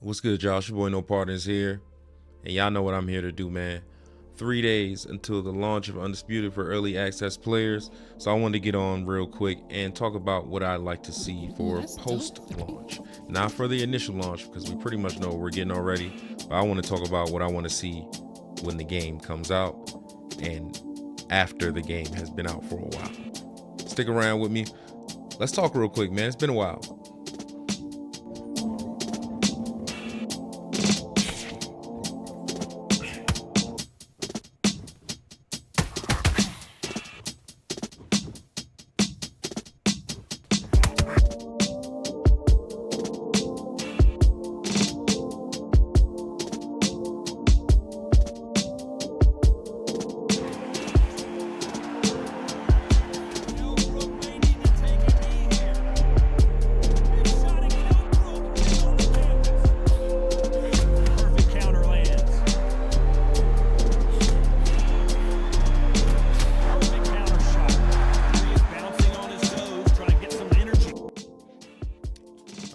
What's good, y'all? It's your boy No Partners here. And y'all know what I'm here to do, man. 3 days until the launch of Undisputed for early access players. So I wanted to get on real quick and talk about what I'd like to see for post-launch. Not for the initial launch, because we pretty much know what we're getting already. But I want to talk about what I want to see when the game comes out and after the game has been out for a while. Stick around with me. Let's talk real quick, man. It's been a while.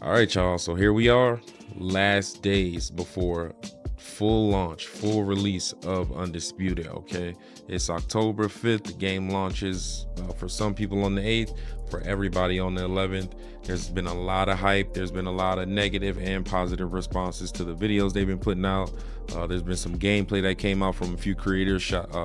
All right, y'all. So here we are, last days before full launch, full release of Undisputed. Okay, it's October 5th. The game launches for some people on the 8th, for everybody on the 11th. There's been a lot of hype. There's been a lot of negative and positive responses to the videos they've been putting out. There's been some gameplay that came out from a few creators. Shout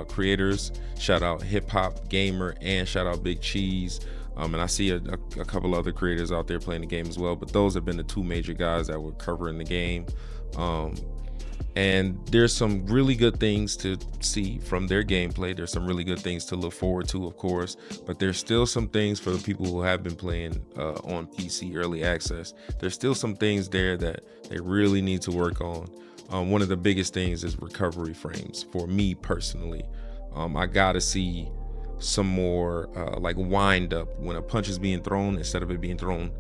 out Hip Hop Gamer and shout out Big Cheese. And I see a couple other creators out there playing the game as well, but those have been the two major guys that were covering the game. And there's some really good things to see from their gameplay. There's some really good things to look forward to, of course, but there's still some things for the people who have been playing on PC early access. There's still some things there that they really need to work on. One of the biggest things is recovery frames for me personally. I gotta see some more like wind up when a punch is being thrown, instead of it being thrown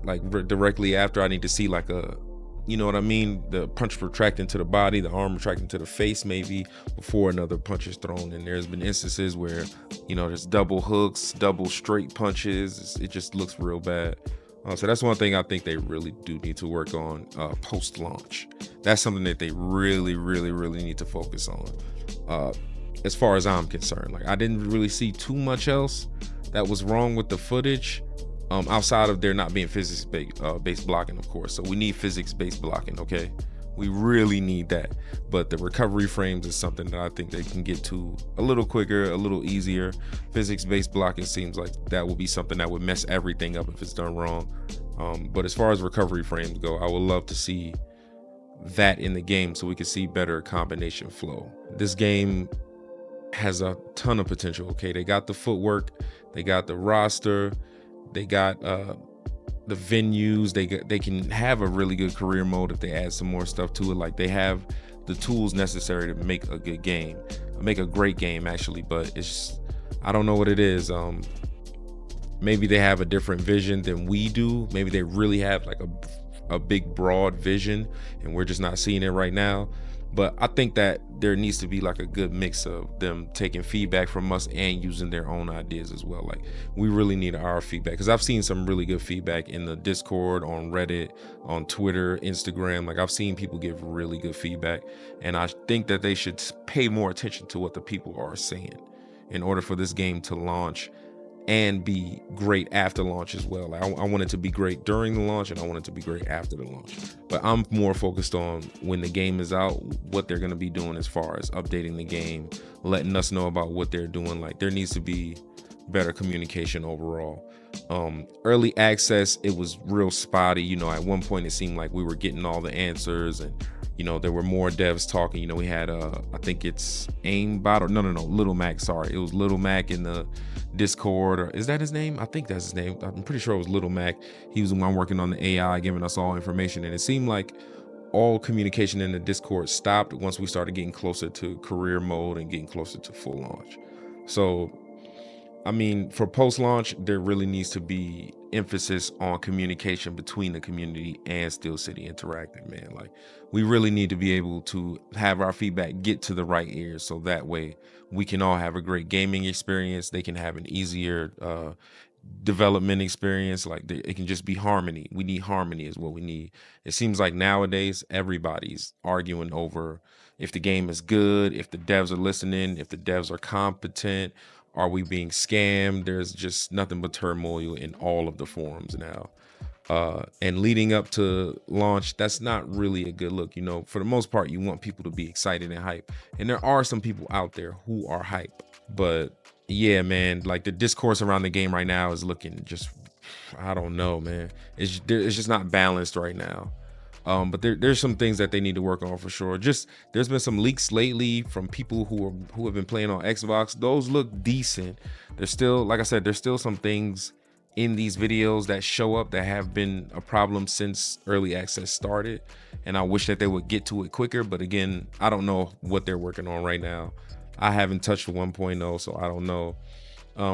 like directly after. I need to see like a, you know what I mean, the punch retracting to the body, the arm retracting to the face maybe before another punch is thrown. And there's been instances where, you know, there's double hooks, double straight punches. It just looks real bad. So that's one thing I think they really do need to work on post-launch. That's something that they really need to focus on. As far as I'm concerned, like, I didn't really see too much else that was wrong with the footage, outside of there not being physics-based blocking, of course. So we need physics-based blocking, okay? We really need that. But the recovery frames is something that I think they can get to a little quicker, a little easier. Physics-based blocking seems like that will be something that would mess everything up if it's done wrong. But as far as recovery frames go, I would love to see that in the game so we can see better combination flow. This game has a ton of potential. Okay, they got the footwork, they got the roster, they got the venues, they can have a really good career mode if they add some more stuff to it. Like, they have the tools necessary to make a good game, make a great game actually. But it's, I don't know what it is. Maybe they have a different vision than we do. Maybe they really have like a big broad vision and we're just not seeing it right now. But I think that there needs to be like a good mix of them taking feedback from us and using their own ideas as well. Like, we really need our feedback, because I've seen some really good feedback in the Discord, on Reddit, on Twitter, Instagram. Like, I've seen people give really good feedback, and I think that they should pay more attention to what the people are saying in order for this game to launch and be great after launch as well. Like, I want it to be great during the launch, and I want it to be great after the launch. But I'm more focused on when the game is out, what they're going to be doing as far as updating the game, letting us know about what they're doing. Like, there needs to be better communication overall. Early access, it was real spotty. You know, at one point it seemed like we were getting all the answers, and you know, there were more devs talking. You know, we had I think it's Aimbot, or no, Little Mac. Sorry, it was Little Mac in the Discord, or is that his name? I think that's his name. I'm pretty sure it was Little Mac. He was the one working on the AI, giving us all information, and it seemed like all communication in the Discord stopped once we started getting closer to career mode and getting closer to full launch. So, I mean, for post-launch, there really needs to be emphasis on communication between the community and Steel City Interactive, man. Like, we really need to be able to have our feedback get to the right ears, so that way we can all have a great gaming experience. They can have an easier development experience. Like it can just be harmony. We need harmony is what we need. It seems like nowadays everybody's arguing over if the game is good, if the devs are listening, if the devs are competent, are we being scammed? There's just nothing but turmoil in all of the forums now. And leading up to launch, that's not really a good look. You know, for the most part, you want people to be excited and hype. And there are some people out there who are hype. But yeah, man, like the discourse around the game right now is looking just, I don't know, man. It's just not balanced right now. But there's some things that they need to work on for sure. Just there's been some leaks lately from people who have been playing on Xbox. Those look decent. There's still, like I said, there's still some things in these videos that show up that have been a problem since early access started, and I wish that they would get to it quicker. But again, I don't know what they're working on right now. I haven't touched 1.0, so I don't know.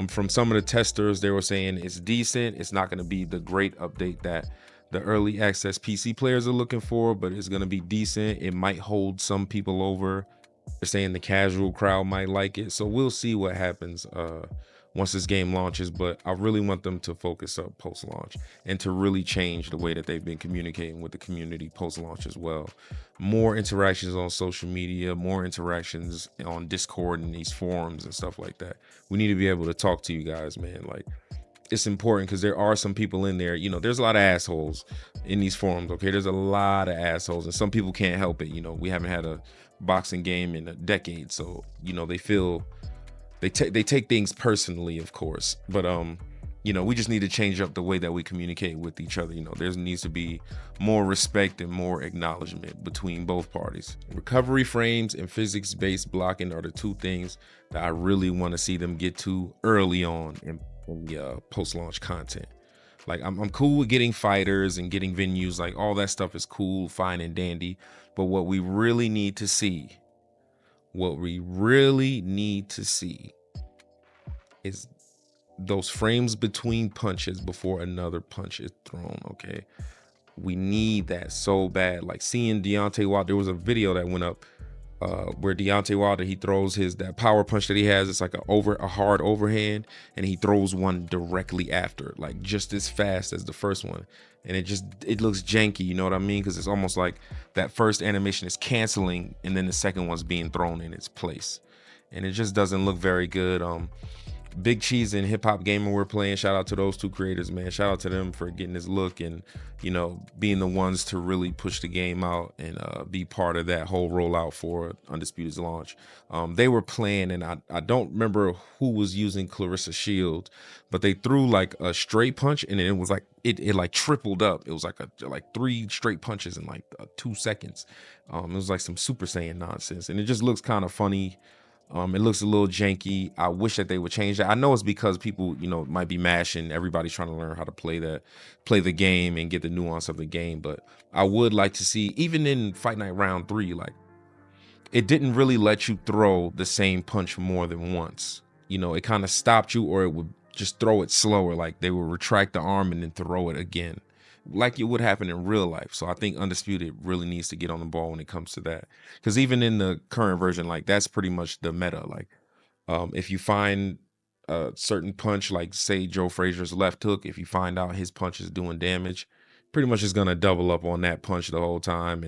From some of the testers, they were saying it's decent. It's not going to be the great update that the early access PC players are looking for, but it's going to be decent. It might hold some people over. They're saying the casual crowd might like it, so we'll see what happens once this game launches. But I really want them to focus up post-launch and to really change the way that they've been communicating with the community post-launch as well. More interactions on social media, more interactions on Discord and these forums and stuff like that. We need to be able to talk to you guys, man. Like, it's important because there are some people in there, you know, there's a lot of assholes in these forums. Okay, there's a lot of assholes, and some people can't help it. You know, we haven't had a boxing game in a decade, so you know, they feel they take things personally, of course. But you know, we just need to change up the way that we communicate with each other. You know, there needs to be more respect and more acknowledgement between both parties. Recovery frames and physics-based blocking are the two things that I really want to see them get to early on in the post-launch content. Like I'm cool with getting fighters and getting venues, like all that stuff is cool, fine and dandy. But what we really need to see, is those frames between punches before another punch is thrown. Okay, we need that so bad. Like seeing Deontay Wilder, there was a video that went up where Deontay Wilder, he throws that power punch that he has. It's like a hard overhand, and he throws one directly after, like just as fast as the first one, and it looks janky. You know what I mean? Because it's almost like that first animation is canceling, and then the second one's being thrown in its place, and it just doesn't look very good. Big Cheese and Hip Hop Gamer were playing. Shout out to those two creators, man. Shout out to them for getting this look and, you know, being the ones to really push the game out and be part of that whole rollout for Undisputed's launch. They were playing, and I don't remember who was using Clarissa Shield, but they threw like a straight punch, and it was like it like tripled up. It was like like 3 straight punches in like 2 seconds. It was like some Super Saiyan nonsense, and it just looks kind of funny. It looks a little janky. I wish that they would change that. I know it's because people, you know, might be mashing. Everybody's trying to learn how to play the game and get the nuance of the game. But I would like to see, even in Fight Night Round 3, like it didn't really let you throw the same punch more than once. You know, it kind of stopped you, or it would just throw it slower. Like they would retract the arm and then throw it again, like it would happen in real life. So I think Undisputed really needs to get on the ball when it comes to that, because even in the current version, like that's pretty much the meta. Like if you find a certain punch, like say Joe Frazier's left hook, if you find out his punch is doing damage, pretty much is going to double up on that punch the whole time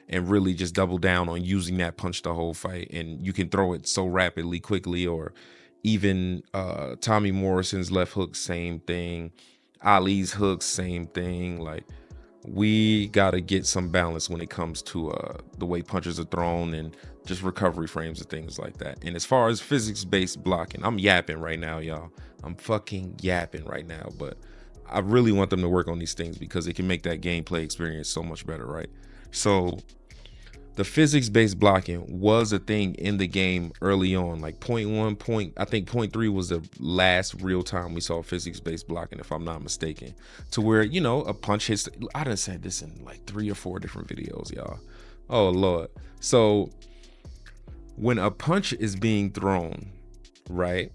and really just double down on using that punch the whole fight. And you can throw it so rapidly, quickly. Or even Tommy Morrison's left hook, same thing. Ali's hooks, same thing. Like we gotta get some balance when it comes to the way punches are thrown and just recovery frames and things like that. And as far as physics-based blocking, I'm yapping right now, y'all. I'm fucking yapping right now, but I really want them to work on these things because it can make that gameplay experience so much better, right? So the physics-based blocking was a thing in the game early on, like I think point 3 was the last real time we saw physics-based blocking, if I'm not mistaken, to where, you know, a punch hits. I done said this in like 3 or 4 different videos, y'all. Oh Lord. So when a punch is being thrown, right,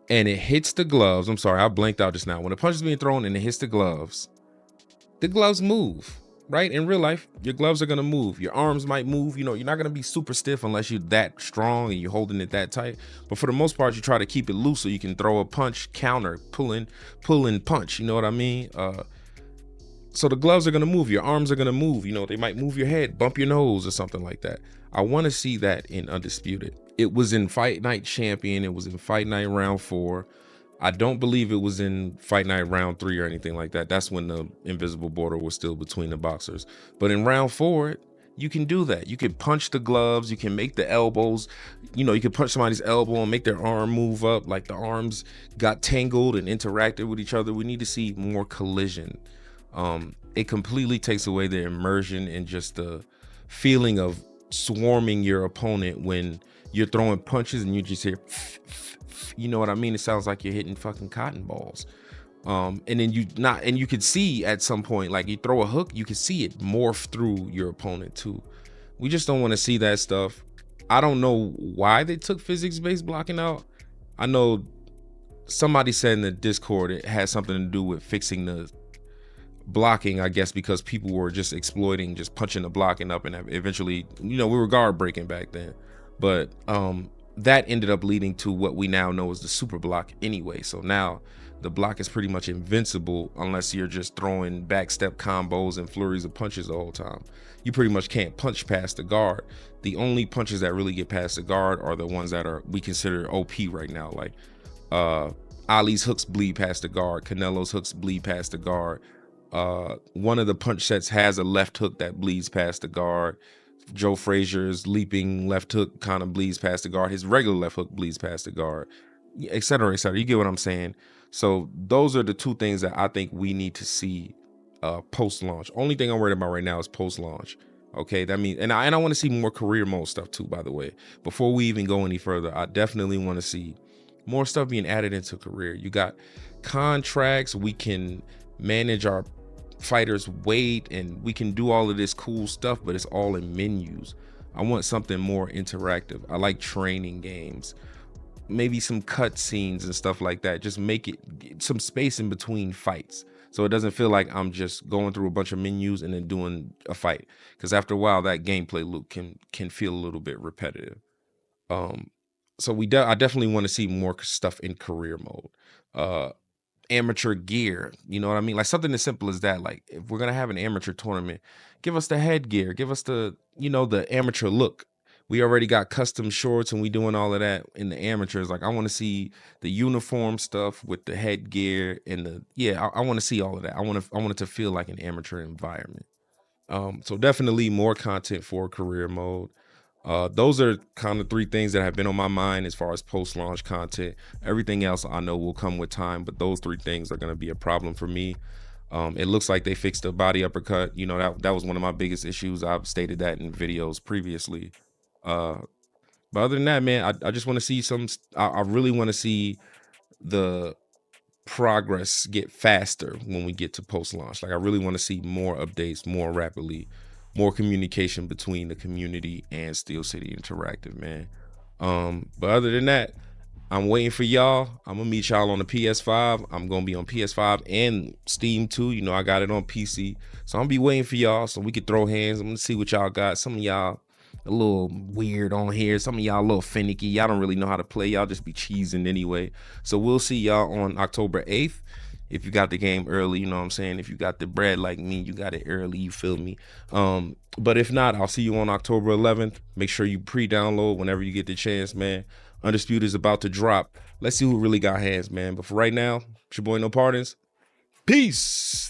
and it hits the gloves, I'm sorry, I blanked out just now. When a punch is being thrown and it hits the gloves move. right? In real life, your gloves are gonna move, your arms might move, you know, you're not gonna be super stiff unless you're that strong and you're holding it that tight. But for the most part, you try to keep it loose so you can throw a punch, counter, pull in, punch, you know what I mean? So the gloves are gonna move, your arms are gonna move, you know, they might move your head, bump your nose or something like that. I wanna see that in Undisputed. It was in Fight Night Champion, it was in Fight Night Round 4. I don't believe it was in Fight Night Round 3 or anything like that. That's when the invisible border was still between the boxers. But in Round 4, you can do that. You can punch the gloves, you can make the elbows, you know, you can punch somebody's elbow and make their arm move up, like the arms got tangled and interacted with each other. We need to see more collision. It completely takes away the immersion and just the feeling of swarming your opponent when you're throwing punches and you just hear, you know what I mean? It sounds like you're hitting fucking cotton balls. And then you could see at some point, like you throw a hook, you can see it morph through your opponent too. We just don't want to see that stuff. I don't know why they took physics-based blocking out. I know somebody said in the Discord it has something to do with fixing the blocking, I guess, because people were just exploiting, just punching the blocking up, and eventually, you know, we were guard breaking back then. But that ended up leading to what we now know as the super block anyway. So now the block is pretty much invincible unless you're just throwing backstep combos and flurries of punches the whole time. You pretty much can't punch past the guard. The only punches that really get past the guard are the ones that are we consider OP right now. Like Ali's hooks bleed past the guard, Canelo's hooks bleed past the guard. One of the punch sets has a left hook that bleeds past the guard. Joe Frazier's leaping left hook kind of bleeds past the guard. His regular left hook bleeds past the guard, et cetera, et cetera. You get what I'm saying? So those are the two things that I think we need to see post-launch. Only thing I'm worried about right now is post-launch. Okay, that means, and I want to see more career mode stuff too, by the way. Before we even go any further, I definitely want to see more stuff being added into career. You got contracts, we can manage our fighters' weight, and we can do all of this cool stuff, but it's all in menus. I want something more interactive. I like training games, maybe some cut scenes and stuff like that. Just make it some space in between fights so it doesn't feel like I'm just going through a bunch of menus and then doing a fight, because after a while that gameplay loop can feel a little bit repetitive. So I definitely want to see more stuff in career mode. Amateur gear, you know what I mean? Like something as simple as that. Like if we're gonna have an amateur tournament, give us the headgear, give us the, you know, the amateur look. We already got custom shorts and we doing all of that in the amateurs. Like I want to see the uniform stuff with the headgear and I want to see all of that. I want it to feel like an amateur environment. So definitely more content for career mode. Those are kind of three things that have been on my mind as far as post-launch content. Everything else I know will come with time, but those three things are going to be a problem for me. It looks like they fixed the body uppercut. You know, that was one of my biggest issues. I've stated that in videos previously. But other than that, man, I just want to see I really want to see the progress get faster when we get to post-launch. Like I really want to see more updates more rapidly, more communication between the community and Steel City Interactive, man. But other than that, I'm waiting for y'all. I'm gonna meet y'all on the PS5. I'm gonna be on PS5 and Steam too. You know, I got it on PC. So I'm gonna be waiting for y'all so we can throw hands. I'm gonna see what y'all got. Some of y'all a little weird on here. Some of y'all a little finicky. Y'all don't really know how to play. Y'all just be cheesing anyway. So we'll see y'all on October 8th. If you got the game early, you know what I'm saying? If you got the bread like me, you got it early, you feel me? But if not, I'll see you on October 11th. Make sure you pre-download whenever you get the chance, man. Undisputed is about to drop. Let's see who really got hands, man. But for right now, it's your boy No Pardons. Peace.